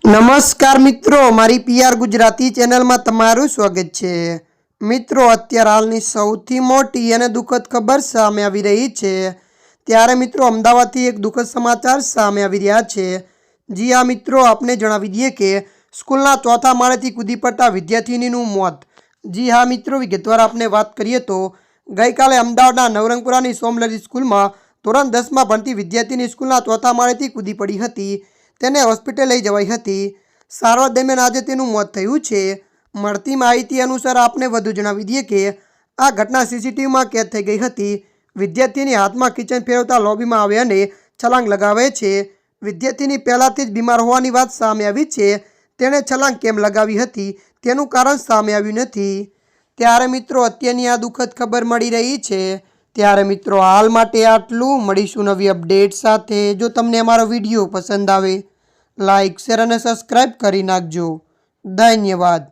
નમસ્કાર મિત્રો, મારી પીઆર ગુજરાતી ચેનલમાં તમારું સ્વાગત છે। મિત્રો, અત્યારે હાલની સૌથી મોટી અને દુઃખદ ખબર સામે આવી રહી છે। ત્યારે મિત્રો, અમદાવાદથી એક દુઃખદ સમાચાર સામે આવી રહ્યા છે। જી હા મિત્રો, આપને જણાવી દઈએ કે સ્કૂલના ચોથા માળેથી કૂદી પડતા વિદ્યાર્થીનીનું મોત। જી હા મિત્રો, વિગતવાર આપણે વાત કરીએ તો ગઈકાલે અમદાવાદના નવરંગપુરાની સોમલરી સ્કૂલમાં ધોરણ 10માં ભણતી વિદ્યાર્થીની સ્કૂલના ચોથા માળેથી કૂદી પડી હતી। તેને હોસ્પિટલ લઈ જવાઈ હતી। સારવાર દરમિયાન આજે તેનું મોત થયું છે। મળતી માહિતી અનુસાર આપને વધુ જણાવી દઈએ કે આ ઘટના સીસીટીવીમાં કેદ થઈ ગઈ હતી। વિદ્યાર્થીની હાથમાં કિચન ફેરવતા લોબીમાં આવે અને છલાંગ લગાવે છે। વિદ્યાર્થીની પહેલાથી જ બીમાર હોવાની વાત સામે આવી છે। તેણે છલાંગ કેમ લગાવી હતી તેનું કારણ સામે આવ્યું નથી। ત્યારે મિત્રો, અત્યારની આ દુઃખદ ખબર મળી રહી છે। ત્યારે મિત્રો, હાલ માટે આટલું। મળીશું નવી અપડેટ સાથે। જો તમને અમારો વિડીયો પસંદ આવે, લાઇક, શેર અને સબસ્ક્રાઈબ કરી નાખજો। ધન્યવાદ।